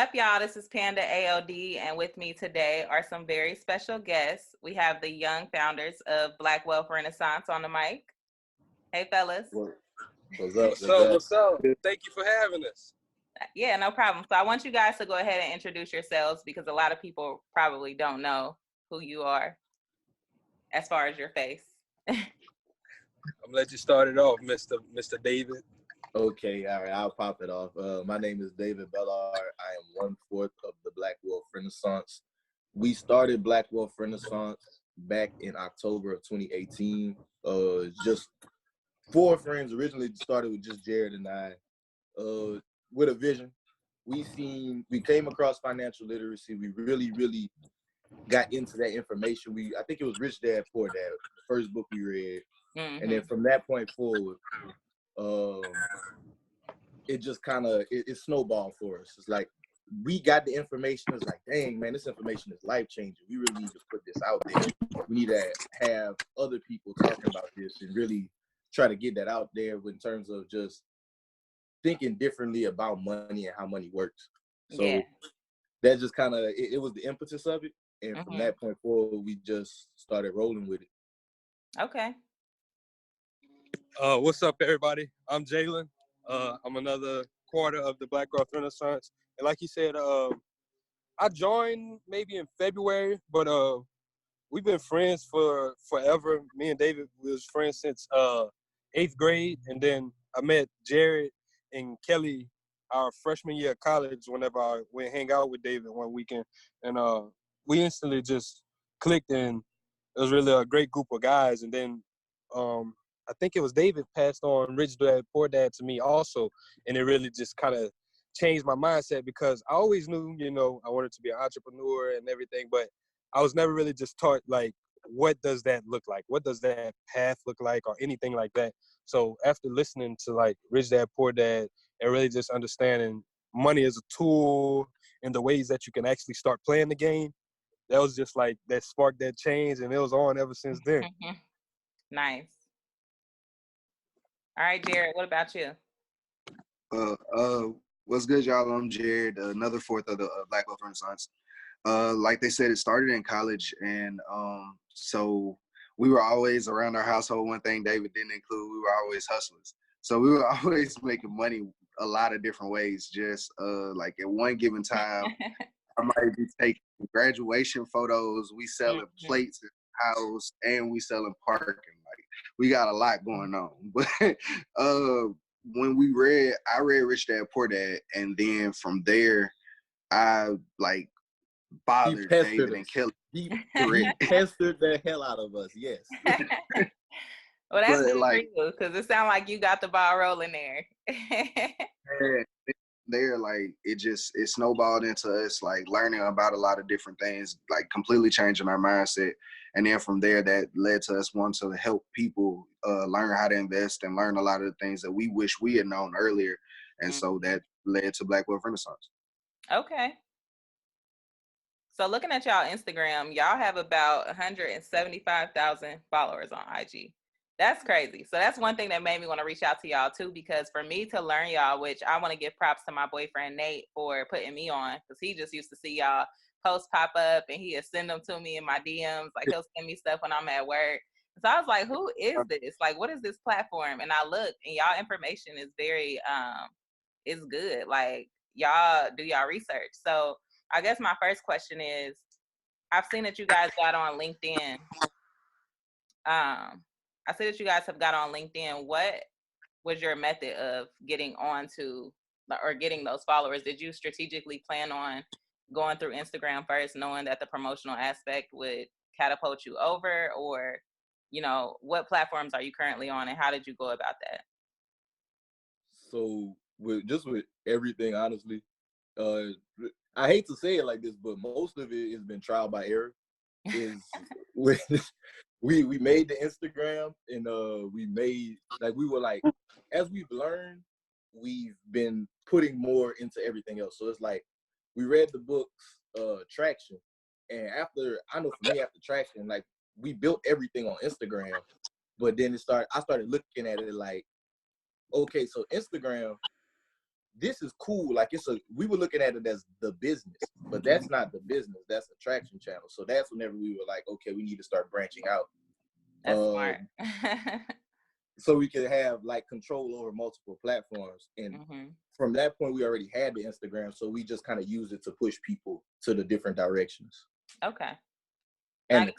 up, y'all? This is Panda AOD, and with me today are some very special guests. We have the young founders of Black Wealth Renaissance on the mic. Hey, fellas. What's up? What's up? Thank you for having us. Yeah, no problem. So I want you guys to go ahead and introduce yourselves because a lot of people probably don't know who you are as far as your face. I'm gonna let you start it off, Mr. David. Okay, all right, I'll pop it off. My name is David Bellard. I am 1/4 of the Black Wealth Renaissance. We started Black Wealth Renaissance back in October of 2018. Just 4 friends. Originally started with just Jared and I, with a vision. We came across financial literacy. We really got into that information. I think it was Rich Dad Poor Dad, the first book we read. Mm-hmm. And then from that point forward, it just kind of it snowballed for us. It's like we got the information. It's like, dang man, this information is life changing. We really need to put this out there. We need to have other people talking about this and really try to get that out there in terms of just thinking differently about money and how money works. So that just kind of it was the impetus of it, and from that point forward, we just started rolling with it. Okay. What's up, everybody? I'm Jalen. I'm another quarter of the Black Wealth Renaissance. And like you said, I joined maybe in February, but we've been friends for forever. Me and David was friends since 8th grade. And then I met Jared and Kelly our freshman year of college whenever I went hang out with David one weekend. And we instantly just clicked, and it was really a great group of guys. And then I think it was David passed on Rich Dad Poor Dad to me also, and it really just kind of changed my mindset because I always knew, I wanted to be an entrepreneur and everything, but I was never really just taught, like, what does that look like? What does that path look like or anything like that? So after listening to, like, Rich Dad Poor Dad and really just understanding money as a tool and the ways that you can actually start playing the game, that was just, like, that sparked that change, and it was on ever since then. Nice. All right, Jared, what about you? What's good, y'all? I'm Jared, another 4th of the Black Wealth Renaissance. Like they said, it started in college, and so we were always around our household. One thing David didn't include, we were always hustlers. So we were always making money a lot of different ways. Just like at one given time, I might be taking graduation photos. We selling plates in the house, and we selling parking. Like, we got a lot going on. But when I read Rich Dad Poor Dad, and then from there, I like bothered David and Kelly. He pestered the hell out of us. Yes. Well, that's good for you, because it sounds like you got the ball rolling there. There, like, it snowballed into us, like, learning about a lot of different things, like completely changing our mindset. And then from there, that led to us wanting to help people learn how to invest and learn a lot of the things that we wish we had known earlier. And so that led to Black Wealth Renaissance. Okay. So looking at y'all Instagram, y'all have about 175,000 followers on IG. That's crazy. So that's one thing that made me want to reach out to y'all too, because for me to learn y'all, which I want to give props to my boyfriend Nate for putting me on, because he just used to see y'all posts pop up and he'll send them to me in my DMs. Like, he'll send me stuff when I'm at work. So I was like, who is this? Like, what is this platform? And I looked, and y'all information is very, is good. Like, y'all do y'all research. So I guess my first question is, I've seen that you guys got on LinkedIn. I see that you guys have got on LinkedIn. What was your method of getting onto or getting those followers? Did you strategically plan on going through Instagram first, knowing that the promotional aspect would catapult you over? Or, what platforms are you currently on, and how did you go about that? So with everything, honestly, I hate to say it like this, but most of it has been trial by error. We made the Instagram, and as we've learned, we've been putting more into everything else. So it's like, we read the books, Traction, and after Traction, like, we built everything on Instagram, but then I started looking at it like, okay, so Instagram, this is cool. Like we were looking at it as the business, but that's not the business. That's a traction channel. So that's whenever we were like, okay, we need to start branching out. That's smart. So we could have like control over multiple platforms. And from that point, we already had the Instagram. So we just kind of used it to push people to the different directions. Okay. And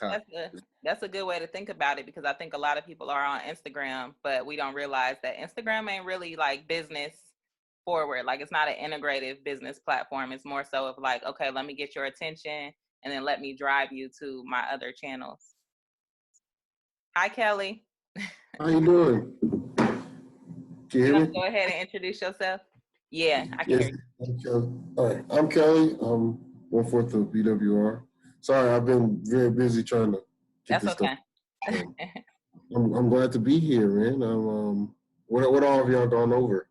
that's a good way to think about it, because I think a lot of people are on Instagram, but we don't realize that Instagram ain't really like business forward. Like, it's not an integrative business platform. It's more so of like, okay, let me get your attention and then let me drive you to my other channels. Hi, Kelly. How you doing? Can you hear me? Go ahead and introduce yourself. Yeah, I can hear you. All right, I'm Kelly. I'm 1/4 of BWR. Sorry, I've been very busy trying to get That's this okay. stuff. I'm glad to be here, man. What all have y'all gone over?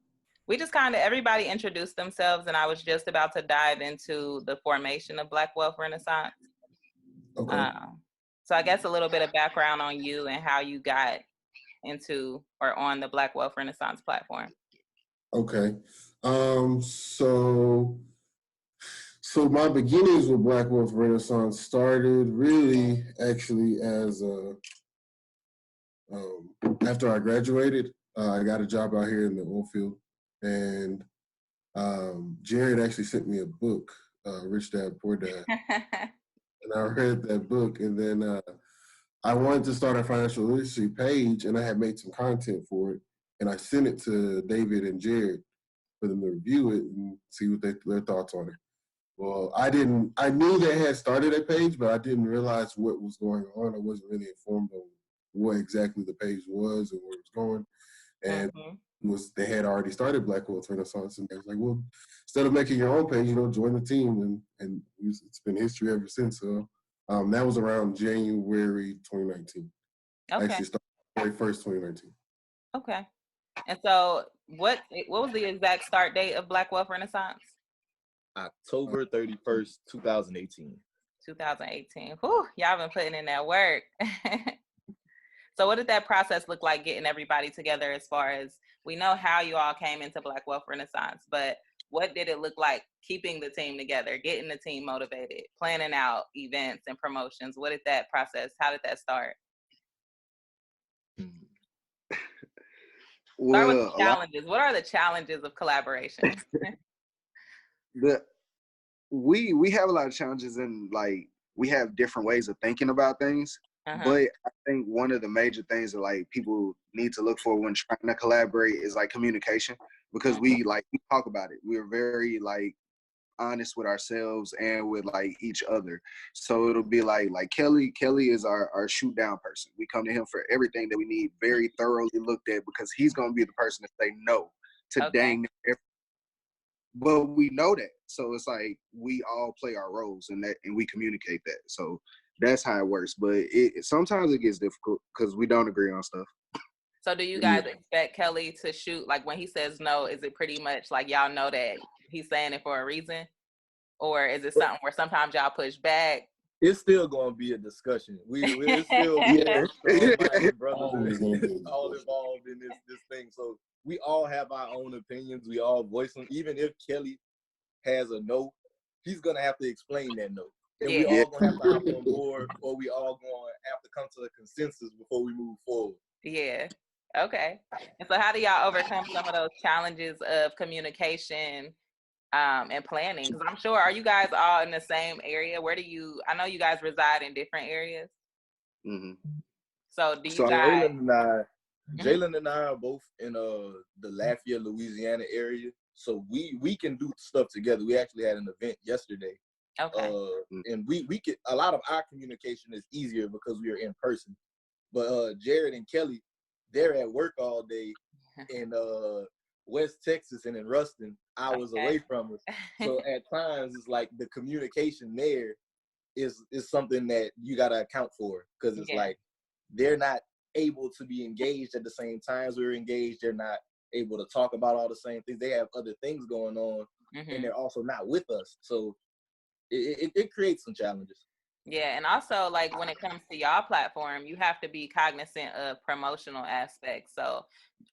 We just everybody introduced themselves, and I was just about to dive into the formation of Black Wealth Renaissance. Okay. So I guess a little bit of background on you and how you got into or on the Black Wealth Renaissance platform. Okay. So my beginnings with Black Wealth Renaissance started really actually as after I graduated. I got a job out here in the oil field, and Jared actually sent me a book, Rich Dad Poor Dad, and I read that book, and then I wanted to start a financial literacy page, and I had made some content for it, and I sent it to David and Jared for them to review it and see what their thoughts on it. Well, I knew they had started a page, but I didn't realize what was going on. I wasn't really informed on what exactly the page was and where it was going. And they had already started Black Wealth Renaissance, and I was like, well, instead of making your own page, join the team, and it's been history ever since. So that was around January 2019. Okay. Actually started January 1st, 2019. Okay. And so what was the exact start date of Black Wealth Renaissance? October 31st, 2018. 2018. Whew, y'all been putting in that work. So what did that process look like, getting everybody together, as far as we know how you all came into Black Wealth Renaissance, but what did it look like keeping the team together, getting the team motivated, planning out events and promotions? How did that start? Start with the challenges. What are the challenges of collaboration? We have a lot of challenges, and like we have different ways of thinking about things. But I think one of the major things that like people need to look for when trying to collaborate is like communication, because we talk about it. We're very like honest with ourselves and with like each other. So it'll be like Kelly is our shoot down person. We come to him for everything that we need, very thoroughly looked at, because he's gonna be the person to say no to dang everything. But we know that, so it's like we all play our roles in that, and we communicate that. So that's how it works. But sometimes it gets difficult because we don't agree on stuff. So do you guys expect Kelly to shoot, like when he says no, is it pretty much like y'all know that he's saying it for a reason? Or is it something where sometimes y'all push back? It's still going to be a discussion. We're still brothers all involved in this thing. So we all have our own opinions. We all voice them. Even if Kelly has a no, he's going to have to explain that no. And we all going to have to hop on board, or we all going to have to come to a consensus before we move forward. Yeah. Okay. And so how do y'all overcome some of those challenges of communication and planning? Because I'm sure, are you guys all in the same area? I know you guys reside in different areas. So do you guys? Jalen and I are both in the Lafayette, Louisiana area. So we can do stuff together. We actually had an event yesterday. Okay. And we could, a lot of our communication is easier because we are in person. But Jared and Kelly, they're at work all day in West Texas and in Ruston, hours away from us. So at times it's like the communication there is something that you gotta account for, because it's like they're not able to be engaged at the same times we're engaged. They're not able to talk about all the same things. They have other things going on, and they're also not with us. So it creates some challenges. Yeah, and also like when it comes to y'all platform, you have to be cognizant of promotional aspects. So,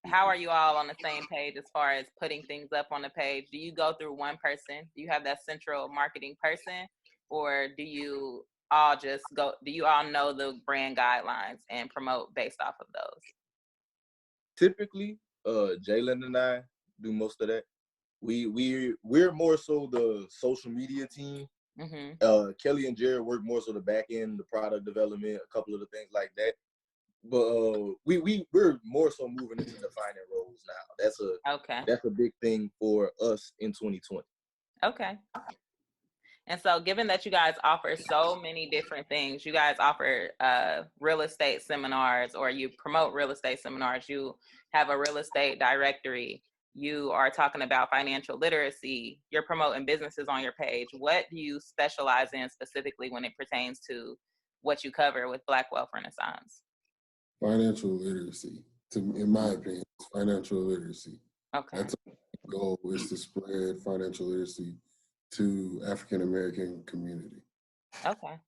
how are you all on the same page as far as putting things up on the page? Do you go through one person? Do you have that central marketing person, or do you all just go? Do you all know the brand guidelines and promote based off of those? Typically, Jalen and I do most of that. We're more so the social media team. Mm-hmm. Kelly and Jared work more so the back end, the product development, a couple of the things like that. But we're more so moving into defining roles now. Okay. That's a big thing for us in 2020. Okay. And so, given that you guys offer so many different things, you guys offer real estate seminars, or you promote real estate seminars, you have a real estate directory, you are talking about financial literacy, you're promoting businesses on your page. What do you specialize in specifically when it pertains to what you cover with Black Wealth Renaissance? Financial literacy, in my opinion, is financial literacy. Okay. That's our goal, is to spread financial literacy to African American community. Okay.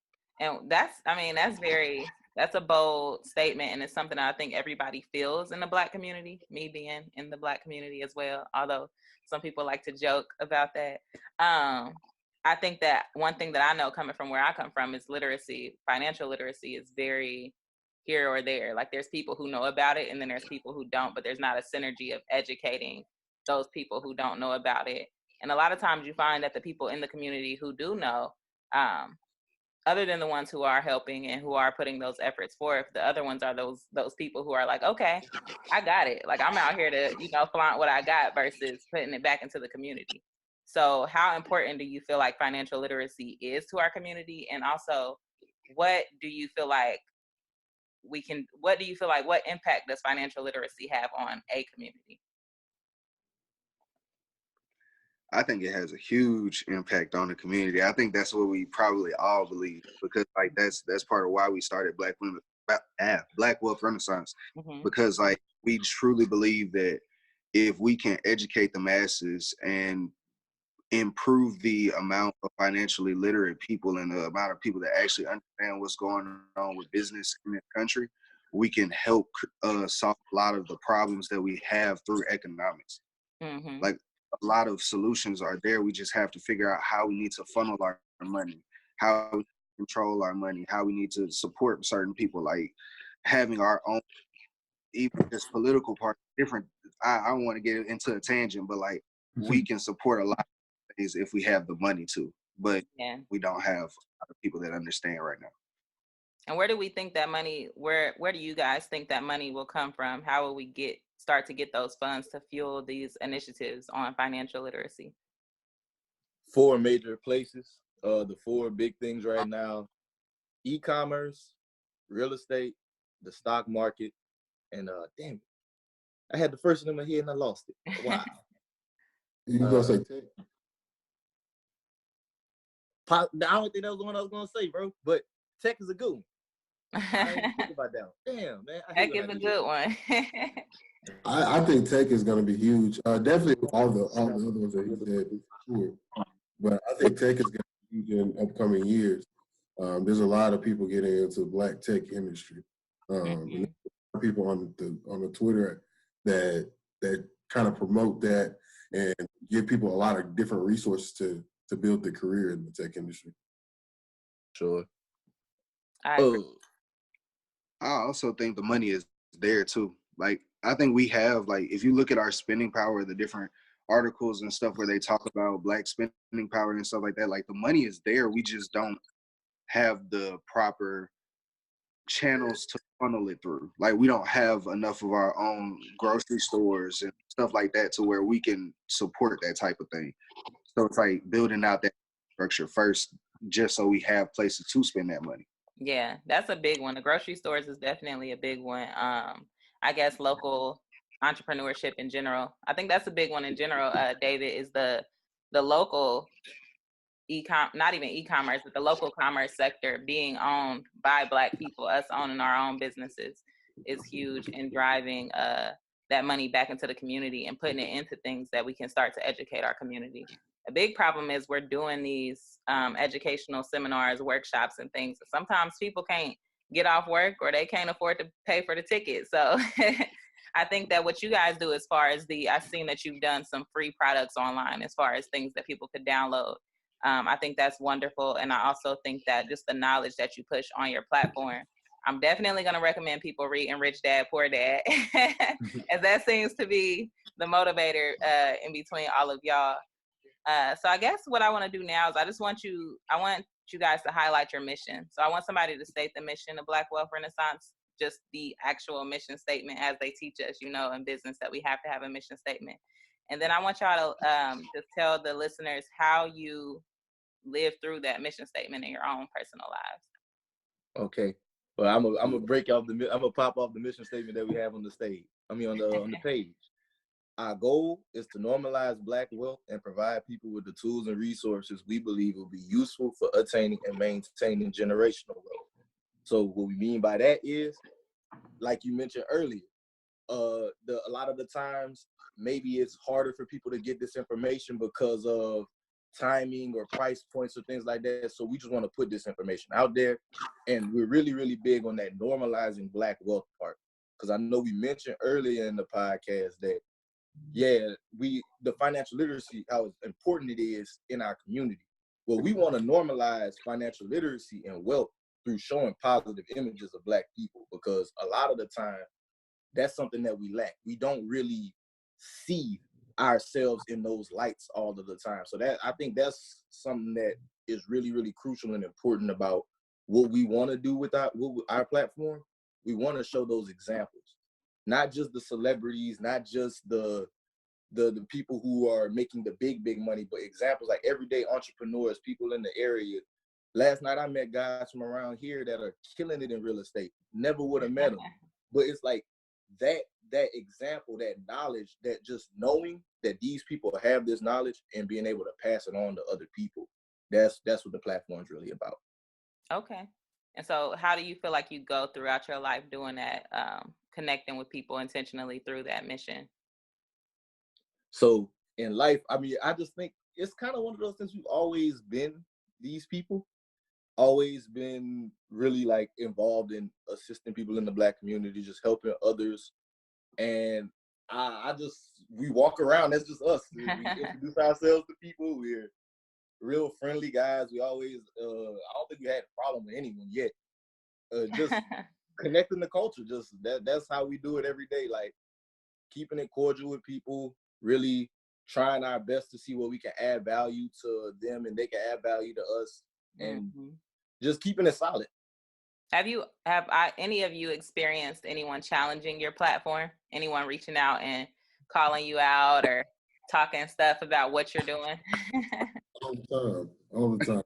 And that's a bold statement, and it's something I think everybody feels in the Black community, me being in the Black community as well, although some people like to joke about that. I think that one thing that I know coming from where I come from is literacy. Financial literacy is very here or there. Like there's people who know about it and then there's people who don't, but there's not a synergy of educating those people who don't know about it. And a lot of times you find that the people in the community who do know, um, other than the ones who are helping and who are putting those efforts forth, the other ones are those people who are like, okay, I got it. Like I'm out here to, flaunt what I got versus putting it back into the community. So how important do you feel like financial literacy is to our community? And also, what do you feel like what impact does financial literacy have on a community? I think it has a huge impact on the community. I think that's what we probably all believe, because like that's part of why we started Black Wealth Renaissance, Mm-hmm. because like we truly believe that if we can educate the masses and improve the amount of financially literate people and the amount of people that actually understand what's going on with business in this country, we can help solve a lot of the problems that we have through economics. Mm-hmm. Like a lot of solutions are there. We just have to figure out how we need to funnel our money, how we control our money, how we need to support certain people, like having our own, even just political party, different. I don't want to get into a tangent, but like we can support a lot of things if we have the money to, but Yeah. we don't have a lot of people that understand right now. And where do we think that money, where do you guys think that money will come from? How will we start to get those funds to fuel these initiatives on financial literacy? 4 major places. The 4 big things right now: e-commerce, real estate, the stock market, and damn it, I had the first one in my head and I lost it. Wow. You gonna say tech? I don't think that was the one I was gonna say, bro. But tech is a good one. I didn't think about that one. Damn, man. That is a good one. I think tech is going to be huge. Definitely all the other ones that he said, sure. But I think tech is going to be huge in upcoming years. There's a lot of people getting into the Black tech industry. Mm-hmm. And people on the Twitter that kind of promote that and give people a lot of different resources to build their career in the tech industry. Sure. I agree. I also think the money is there too. Like I think we have, like, if you look at our spending power, the different articles and stuff where they talk about Black spending power and stuff like that, like the money is there. We just don't have the proper channels to funnel it through. Like we don't have enough of our own grocery stores and stuff like that to where we can support that type of thing. So it's like building out that structure first, just so we have places to spend that money. Yeah, that's a big one. The grocery stores is definitely a big one. I guess local entrepreneurship in general. I think that's a big one in general. David, is the local not even e-commerce, but the local commerce sector being owned by Black people, us owning our own businesses, is huge in driving that money back into the community and putting it into things that we can start to educate our community. A big problem is we're doing these educational seminars, workshops, and things. Sometimes people can't get off work or they can't afford to pay for the ticket. So I think that what you guys do as far as I've seen that you've done some free products online as far as things that people could download. I think that's wonderful. And I also think that just the knowledge that you push on your platform, I'm definitely going to recommend people reading Rich Dad, Poor Dad, as that seems to be the motivator in between all of y'all. So I guess what I want to do now is I want you guys to highlight your mission. So I want somebody to state the mission of Black Wealth Renaissance, just the actual mission statement as they teach us, in business that we have to have a mission statement. And then I want y'all to just tell the listeners how you live through that mission statement in your own personal lives. Okay. Well, I'm gonna pop off the mission statement that we have on the stage. On the page. Our goal is to normalize Black wealth and provide people with the tools and resources we believe will be useful for attaining and maintaining generational wealth. So what we mean by that is, like you mentioned earlier, a lot of the times maybe it's harder for people to get this information because of timing or price points or things like that. So we just want to put this information out there, and we're really, really big on that normalizing Black wealth part, because I know we mentioned earlier in the podcast that the financial literacy, how important it is in our community. Well, we want to normalize financial literacy and wealth through showing positive images of Black people, because a lot of the time that's something that we lack. We don't really see ourselves in those lights all of the time. So I think that's something that is really, really crucial and important about what we want to do with our platform. We want to show those examples, not just the celebrities, not just the people who are making the big money, but examples like everyday entrepreneurs, people in the area. Last night I met guys from around here that are killing it in real estate. Never would have met them. But it's like that example, that knowledge, that just knowing that these people have this knowledge and being able to pass it on to other people. That's what the platform is really about. Okay. And so how do you feel like you go throughout your life doing that, connecting with people intentionally through that mission? So in life, I just think it's kind of one of those things. We've always been these people, always been really like involved in assisting people in the Black community, just helping others. And we walk around, that's just us. We introduce ourselves to people. We're real friendly guys. We always, I don't think we had a problem with anyone yet. Just connecting the culture, that's how we do it every day. Like keeping it cordial with people, really trying our best to see what we can add value to them and they can add value to us, and just keeping it solid. Have any of you experienced anyone challenging your platform? Anyone reaching out and calling you out or talking stuff about what you're doing? All the time. All the time.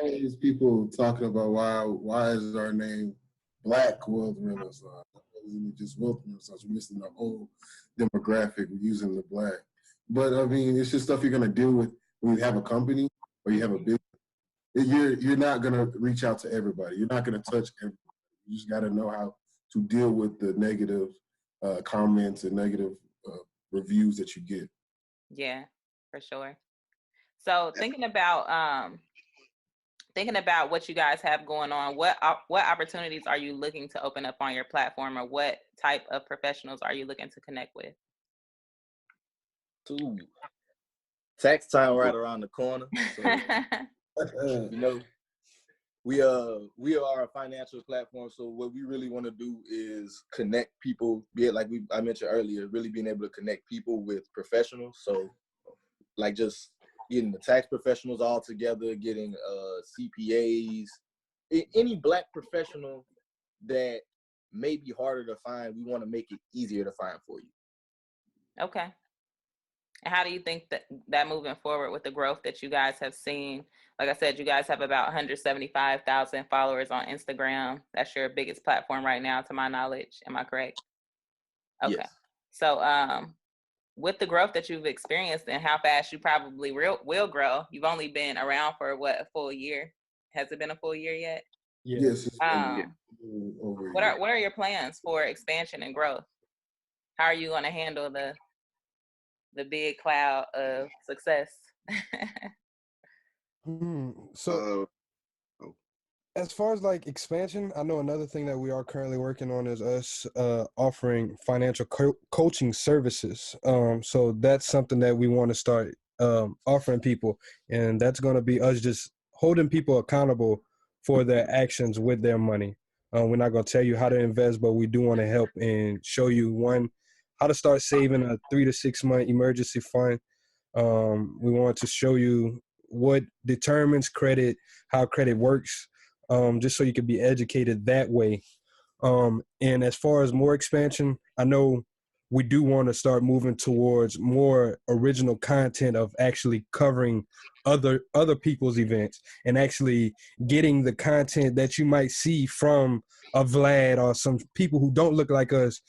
Always people talking about why is our name Black Wealth Renaissance? Isn't it just Wealth Renaissance? We're missing the whole demographic using the Black. But I mean, it's just stuff you're gonna deal with when you have a company or you have a business. You're not gonna reach out to everybody. You're not gonna touch everybody. You just gotta know how to deal with the negative comments and negative reviews that you get. Yeah, for sure. So thinking about what you guys have going on, what opportunities are you looking to open up on your platform, or what type of professionals are you looking to connect with? Tax time right around the corner. So, we are a financial platform. So what we really want to do is connect people, be it like I mentioned earlier, really being able to connect people with professionals. So like just getting the tax professionals all together, getting CPAs, any Black professional that may be harder to find, we want to make it easier to find for you. Okay. And how do you think that moving forward with the growth that you guys have seen? Like I said, you guys have about 175,000 followers on Instagram. That's your biggest platform right now, to my knowledge. Am I correct? Okay. Yes. So with the growth that you've experienced and how fast you probably will grow, you've only been around for a full year? Has it been a full year yet? Yes. It's Um, over a what year. are your plans for expansion and growth? How are you going to handle the big cloud of success? So Oh, as far as like expansion, I know another thing that we are currently working on is us offering financial coaching services. So that's something that we want to start offering people, and that's going to be us just holding people accountable for their actions with their money. We're not going to tell you how to invest, but we do want to help and show you one how to start saving a 3 to 6 month emergency fund. We want to show you what determines credit, how credit works, just so you can be educated that way. And as far as more expansion, I know we do want to start moving towards more original content of actually covering other people's events and actually getting the content that you might see from a Vlad or some people who don't look like us,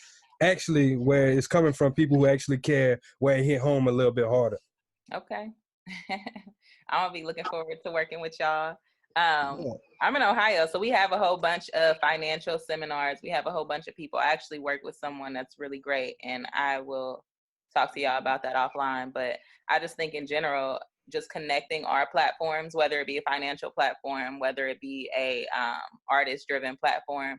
actually where it's coming from people who actually care, where it hit home a little bit harder. Okay. I'm gonna be looking forward to working with y'all. Yeah. I'm in Ohio, so we have a whole bunch of financial seminars. We have a whole bunch of people. I actually work with someone that's really great, and I will talk to y'all about that offline. But I just think in general, just connecting our platforms, whether it be a financial platform, whether it be a artist-driven platform,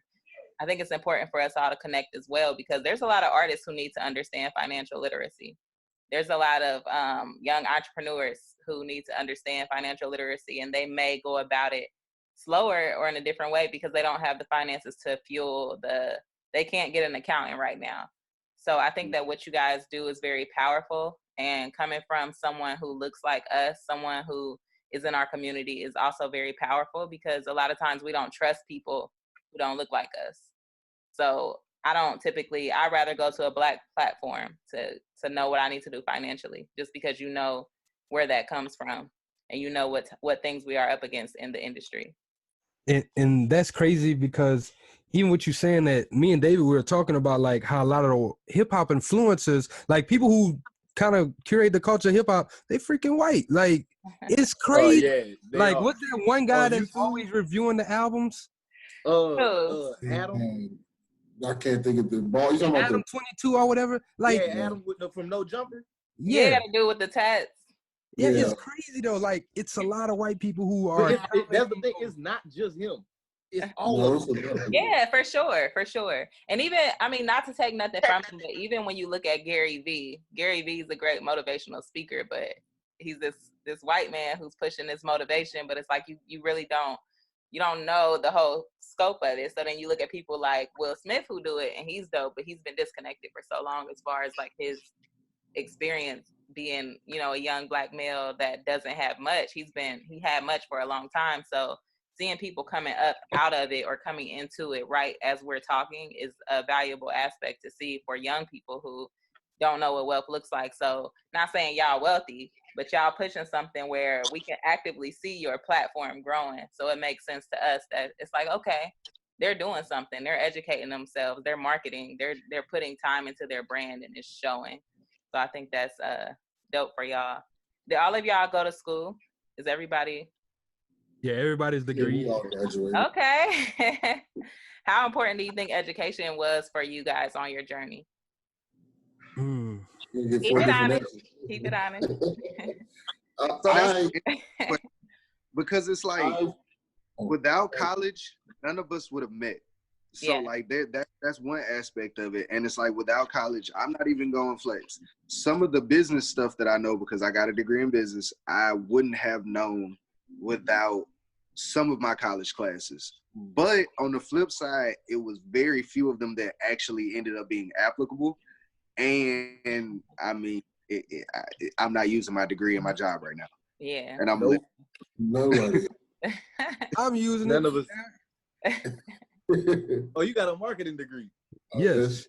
I think it's important for us all to connect as well, because there's a lot of artists who need to understand financial literacy. There's a lot of young entrepreneurs who need to understand financial literacy, and they may go about it slower or in a different way because they don't have the finances to fuel they can't get an accountant right now. So I think that what you guys do is very powerful, and coming from someone who looks like us, someone who is in our community, is also very powerful, because a lot of times we don't trust people who don't look like us. So I'd rather go to a Black platform to know what I need to do financially, just because you know where that comes from and you know what things we are up against in the industry. And that's crazy, because even with you saying that, me and David, we were talking about like how a lot of the hip hop influencers, like people who kind of curate the culture of hip hop, they freaking white. Like, it's crazy. Yeah, they Like, are what's that one guy on that's YouTube. always reviewing the albums? Oh, Adam. I can't think of the ball. You talking about Adam 22 or whatever. Like, Yeah, Adam from No Jumper. yeah, yeah, to do with the tats. yeah, Yeah. it's crazy though. Like, it's a lot of white people who But are. that's the thing. It's not just him. It's all No, of it's them. a lot of people. Yeah, for sure. And even, I mean, not to take nothing from him, but even when you look at Gary V is a great motivational speaker, but he's this white man who's pushing this motivation, but it's like you really don't know the whole scope of it. So then you look at people like Will Smith who do it, and he's dope, but he's been disconnected for so long as far as like his experience being, a young Black male that doesn't have much. He had much for a long time. So seeing people coming up out of it or coming into it right as we're talking is a valuable aspect to see for young people who don't know what wealth looks like. So not saying y'all wealthy, but y'all pushing something where we can actively see your platform growing. So it makes sense to us that it's like, okay, they're doing something, they're educating themselves, they're marketing, they're putting time into their brand, and it's showing. So I think that's dope for y'all. Did all of y'all go to school? Is everybody Yeah, everybody's Yeah, we degree. all graduated. okay? How important do you think education was for you guys on your journey? Mm. You get Keep four it different honest. answers. Keep it honest. so that's I, because it's like I, without college, none of us would have met. So Yeah. like that's one aspect of it. And it's like without college, I'm not even going flex. Some of the business stuff that I know because I got a degree in business, I wouldn't have known without some of my college classes. But on the flip side, it was very few of them that actually ended up being applicable. And I mean, I'm not using my degree in my job right now. Yeah. And I'm Nope. nobody. I'm using None it. of us. Oh, you got a marketing degree. Yes.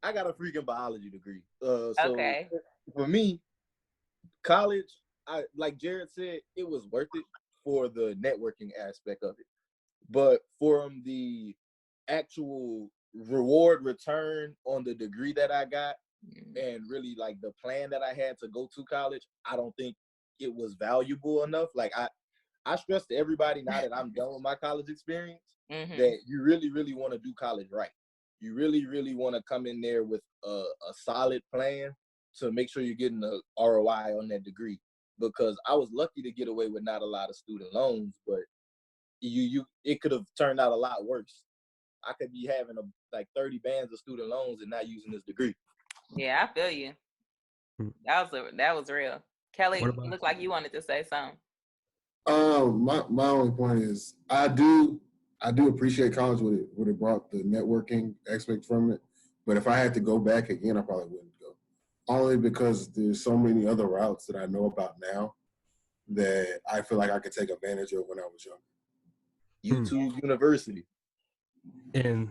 I got a freaking biology degree. So Okay. for me, college, like Jared said, it was worth it for the networking aspect of it. But from the actual reward return on the degree that I got, and really like the plan that I had to go to college, I don't think it was valuable enough. Like I stress to everybody now that I'm done with my college experience, Mm-hmm. that you really, really want to do college right. You really, really want to come in there with a solid plan to make sure you're getting the ROI on that degree. Because I was lucky to get away with not a lot of student loans, but it could have turned out a lot worse. I could be having like 30 bands of student loans and not using this degree. Yeah, I feel you. That was real. Kelly, you look like you wanted to say something. My only point is I do appreciate college what it brought, the networking aspect from it. But if I had to go back again, I probably wouldn't go. Only because there's so many other routes that I know about now that I feel like I could take advantage of when I was young. YouTube University. And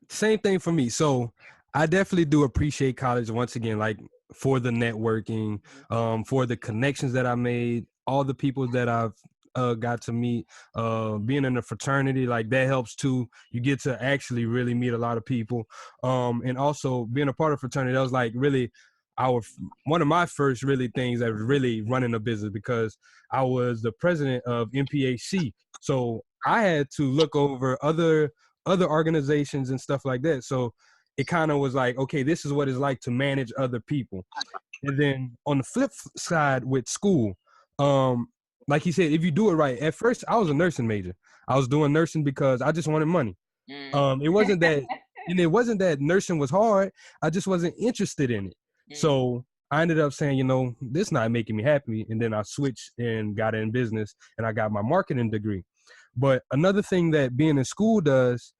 same thing for me. So I definitely do appreciate college once again, like for the networking, for the connections that I made, all the people that I've got to meet, being in a fraternity, like that helps too. You get to actually really meet a lot of people. And also being a part of fraternity, that was like really one of my first really things that was really running a business, because I was the president of MPHC. So I had to look over other organizations and stuff like that. So it kind of was like, okay, this is what it's like to manage other people. And then on the flip side with school, like he said, if you do it right, at first I was a nursing major. I was doing nursing because I just wanted money. It wasn't that, and it wasn't that nursing was hard. I just wasn't interested in it. So I ended up saying, this not making me happy. And then I switched and got in business, and I got my marketing degree. But another thing that being in school does,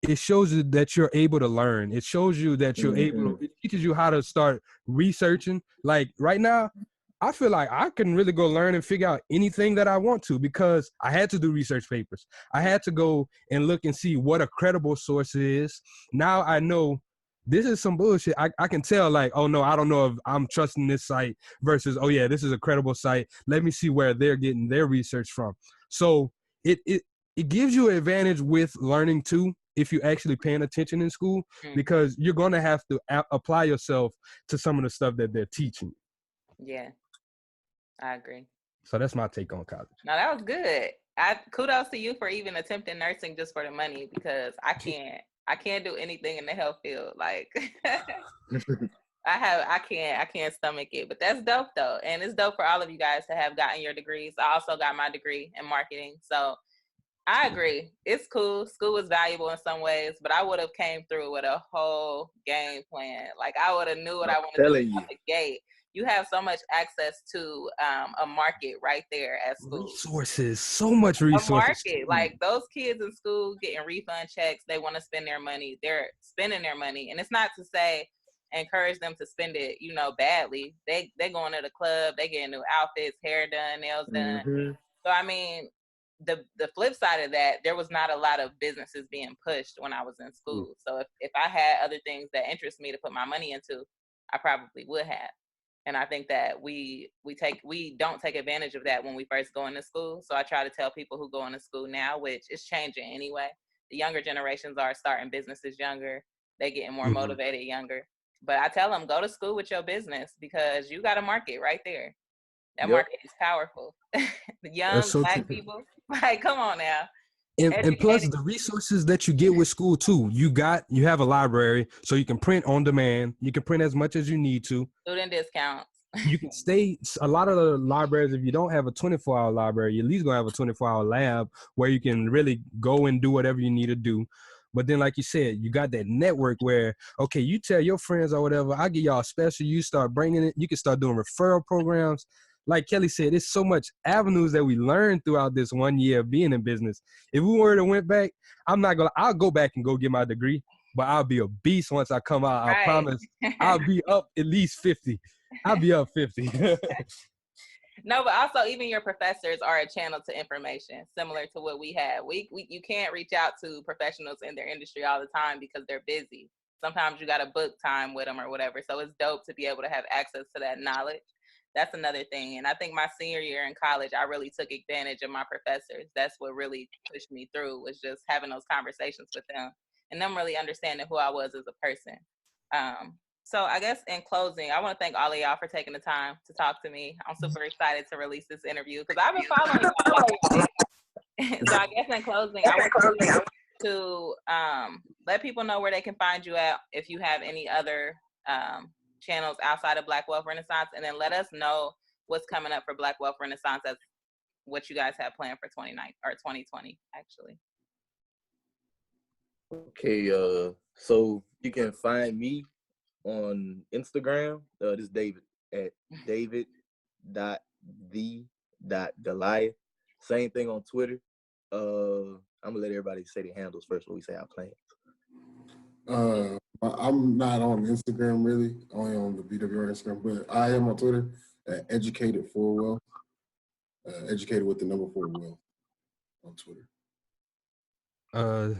it shows you that you're able to learn. It shows you that you're able to, it teaches you how to start researching. Like right now, I feel like I can really go learn and figure out anything that I want to, because I had to do research papers. I had to go and look and see what a credible source is. Now I know this is some bullshit. I can tell, like, oh no, I don't know if I'm trusting this site versus, oh yeah, this is a credible site. Let me see where they're getting their research from. So it gives you an advantage with learning too, if you're actually paying attention in school, because you're going to have to apply yourself to some of the stuff that they're teaching. Yeah, I agree. So that's my take on college. No, that was good. Kudos to you for even attempting nursing just for the money, because I can't do anything in the health field. Like I can't stomach it. But that's dope though. And it's dope for all of you guys to have gotten your degrees. I also got my degree in marketing. So I agree. It's cool. School is valuable in some ways, but I would have came through with a whole game plan. Like I would have knew what I wanted to do out the gate. You have so much access to a market right there at school. Resources, so much resources. A market. Like those kids in school getting refund checks, they want to spend their money. They're spending their money. And it's not to say encourage them to spend it, badly. They going to the club, they getting new outfits, hair done, nails done. So I mean, the flip side of that, there was not a lot of businesses being pushed when I was in school. So if I had other things that interest me to put my money into, I probably would have. And I think that we don't take advantage of that when we first go into school. So I try to tell people who go into school now, which is changing anyway. The younger generations are starting businesses younger. They getting more motivated younger. But I tell them, go to school with your business, because you got a market right there. That market is powerful. The young Black people, like, come on now. And plus the resources that you get with school too. You have a library, so you can print on demand. You can print as much as you need to. Student discounts. You can stay. A lot of the libraries, if you don't have a 24-hour library, you at least gonna have a 24-hour lab where you can really go and do whatever you need to do. But then, like you said, you got that network where, okay, you tell your friends or whatever, I give y'all a special, you start bringing it, you can start doing referral programs. Like Kelly said, there's so much avenues that we learned throughout this 1 year of being in business. If we were to went back, I'll go back and go get my degree, but I'll be a beast once I come out. I promise I'll be up at least 50. I'll be up 50. No, but also even your professors are a channel to information, similar to what we have. You can't reach out to professionals in their industry all the time because they're busy. Sometimes you got to book time with them or whatever. So it's dope to be able to have access to that knowledge. That's another thing. And I think my senior year in college, I really took advantage of my professors. That's what really pushed me through, was just having those conversations with them and them really understanding who I was as a person. So I guess in closing, I want to thank all of y'all for taking the time to talk to me. I'm super excited to release this interview because I've been following y'all. So I guess in closing, I want you to let people know where they can find you at if you have any other channels outside of Black Wealth Renaissance, and then let us know what's coming up for Black Wealth Renaissance as what you guys have planned for 2020 actually. Okay, so you can find me on Instagram. This is David at David.the.Goliath. Same thing on Twitter. I'm gonna let everybody say their handles first before we say our plans. I'm not on Instagram really, only on the BWR Instagram, but I am on Twitter at Educated for Wealth. Educated with the number 4 Wealth on Twitter.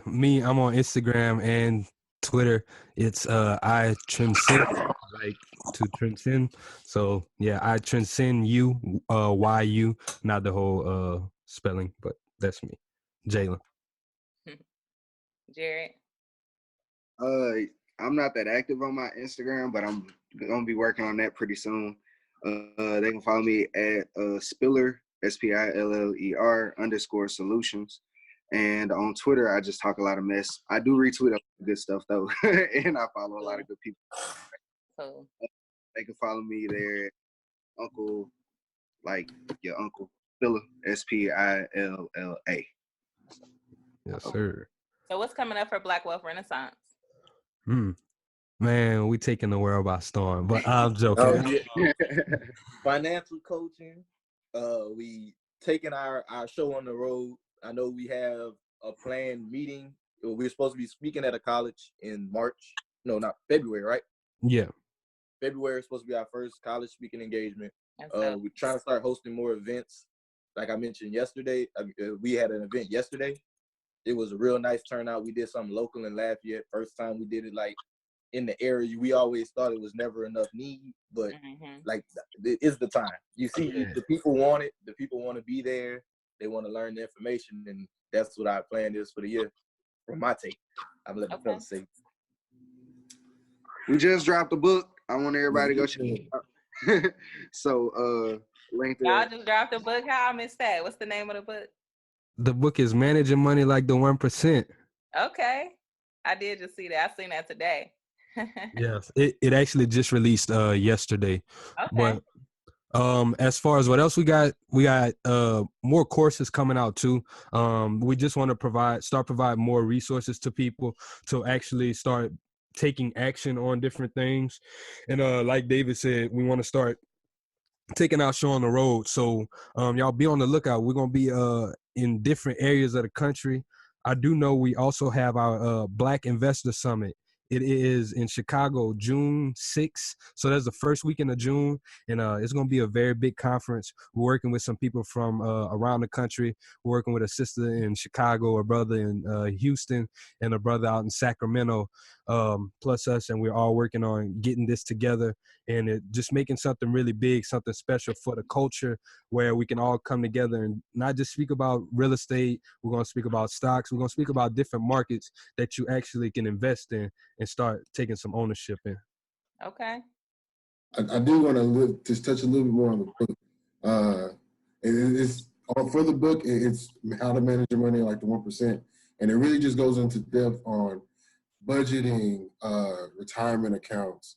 Me, I'm on Instagram and Twitter. It's I transcend, like to transcend. So yeah, I transcend you, YU, not the whole spelling, but that's me, Jalen. Jared. I'm not that active on my Instagram, but I'm gonna be working on that pretty soon. They can follow me at Spiller SPILLER_solutions. And on Twitter, I just talk a lot of mess. I do retweet a lot of good stuff though, and I follow a lot of good people. Cool. They can follow me there, Uncle, like your Uncle Spiller SPILLA. Yes, sir. So what's coming up for Black Wealth Renaissance? Man, we taking the world by storm, but I'm joking. Financial coaching. We taking our show on the road. I know we have a planned meeting. We're supposed to be speaking at a college in March. No, not February, right? Yeah. February is supposed to be our first college speaking engagement. We're trying to start hosting more events. Like I mentioned yesterday, we had an event yesterday. It was a real nice turnout. We did something local in Lafayette. First time we did it like in the area. We always thought it was never enough need, but like it's the time. You see, the people want it. The people want to be there. They want to learn the information, and that's what our plan is for the year. From my take, I'm letting the fellas say. We just dropped a book. I want everybody to go check it out. So, link to y'all just dropped a book. How I missed that? What's the name of the book? The book is Managing Money Like the 1%. Okay, I did just see that. I seen that today. Yes, it actually just released yesterday. Okay. But as far as what else we got more courses coming out too. We just want to provide more resources to people to actually start taking action on different things. And like David said, we want to start taking our show on the road. So y'all be on the lookout. We're gonna be in different areas of the country. I do know we also have our Black Investor Summit. It is in Chicago, June 6th. So that's the first weekend of June. And it's going to be a very big conference. We're working with some people from around the country. We're working with a sister in Chicago, a brother in Houston, and a brother out in Sacramento, plus us. And we're all working on getting this together and just making something really big, something special for the culture where we can all come together and not just speak about real estate. We're going to speak about stocks. We're going to speak about different markets that you actually can invest in and start taking some ownership in. Okay. I do want to just touch a little bit more on the book. It's for the book. It's how to manage your money like the 1%, and it really just goes into depth on budgeting, retirement accounts,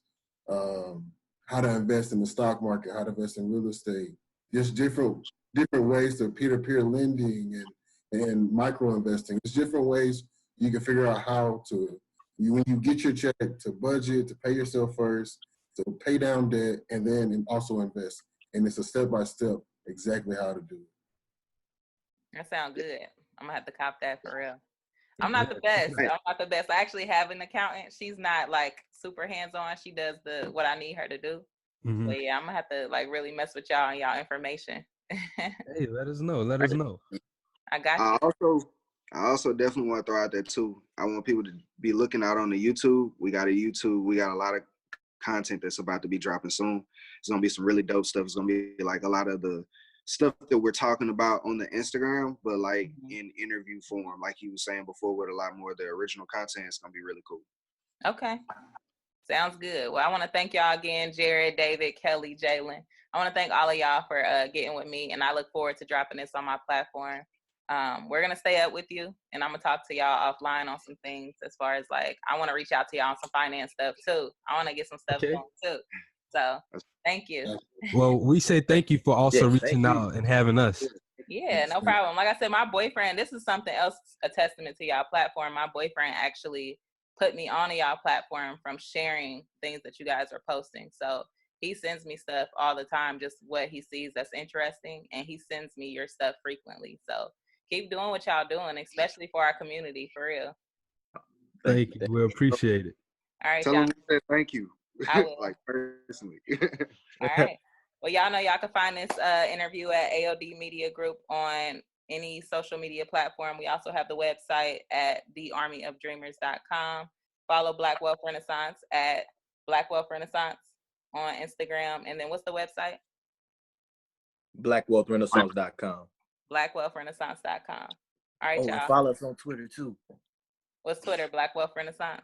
how to invest in the stock market, how to invest in real estate, just different ways to peer-to-peer lending and micro investing. There's different ways you can figure out how to. When you get your check, to budget, to pay yourself first, to pay down debt, and then also invest. And it's a step-by-step exactly how to do it. That sounds good. I'm going to have to cop that for real. I'm not the best. I actually have an accountant. She's not like super hands-on. She does what I need her to do. Mm-hmm. But yeah, I'm going to have to like really mess with y'all and y'all information. Hey, let us know. I got you. I also definitely want to throw out there too. I want people to be looking out on the YouTube. We got a lot of content that's about to be dropping soon. It's gonna be some really dope stuff. It's gonna be like a lot of the stuff that we're talking about on the Instagram, but like in interview form, like you was saying before, with a lot more of the original content. It's gonna be really cool. Okay. Sounds good. Well, I want to thank y'all again, Jared, David, Kelly, Jalen. I want to thank all of y'all for getting with me, and I look forward to dropping this on my platform. We're gonna stay up with you, and I'm gonna talk to y'all offline on some things as far as like I want to reach out to y'all on some finance stuff too. I want to get some stuff Okay. going too. So thank you. Well, we say thank you for also Yes, thank reaching you. out and having us. Yeah, no problem. Like I said, my boyfriend, this is something else, a testament to y'all platform. My boyfriend actually put me on y'all platform from sharing things that you guys are posting. So he sends me stuff all the time, just what he sees that's interesting, and he sends me your stuff frequently. So keep doing what y'all doing, especially for our community, for real. Thank you. We appreciate it. All right, Tell y'all. them we said thank you. I will. Like personally. All right. Well, y'all know y'all can find this interview at AOD Media Group on any social media platform. We also have the website at thearmyofdreamers.com. Follow Black Wealth Renaissance at Black Wealth Renaissance on Instagram. And then what's the website? BlackWealthRenaissance.com. BlackWealthRenaissance.com. All right, Oh, and y'all. follow us on Twitter too. What's Twitter? Black Wealth Renaissance.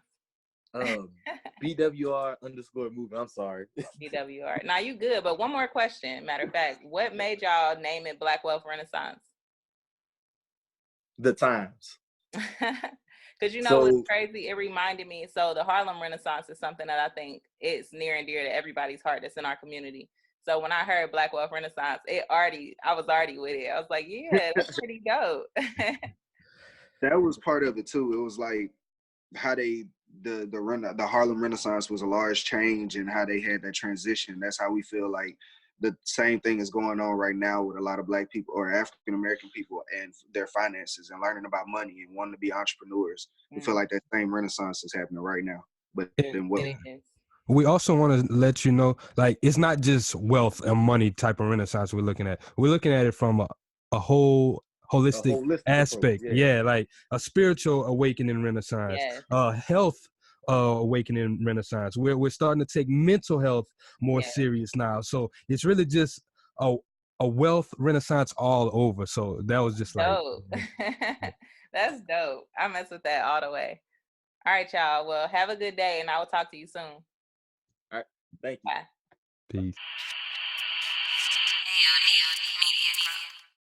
BWR_movement. I'm sorry. BWR. Now you good, but one more question. Matter of fact, what made y'all name it Black Wealth Renaissance? The times. Because you know what's crazy? It reminded me. So the Harlem Renaissance is something that I think is near and dear to everybody's heart that's in our community. So when I heard Black Wealth Renaissance, I was already with it. I was like, yeah, that's pretty dope. That was part of it too. It was like how the Harlem Renaissance was a large change and how they had that transition. That's how we feel like the same thing is going on right now with a lot of Black people or African American people and their finances and learning about money and wanting to be entrepreneurs. We feel like that same Renaissance is happening right now. But then what? We also want to let you know, like, it's not just wealth and money type of Renaissance we're looking at. We're looking at it from a whole holistic aspect. Approach, yeah, like a spiritual awakening Renaissance, health awakening Renaissance. We're starting to take mental health more serious now. So it's really just a wealth Renaissance all over. So that was just dope. like That's dope. I mess with that all the way. All right, y'all. Well, have a good day, and I will talk to you soon. All right. Thank you. Bye. peace.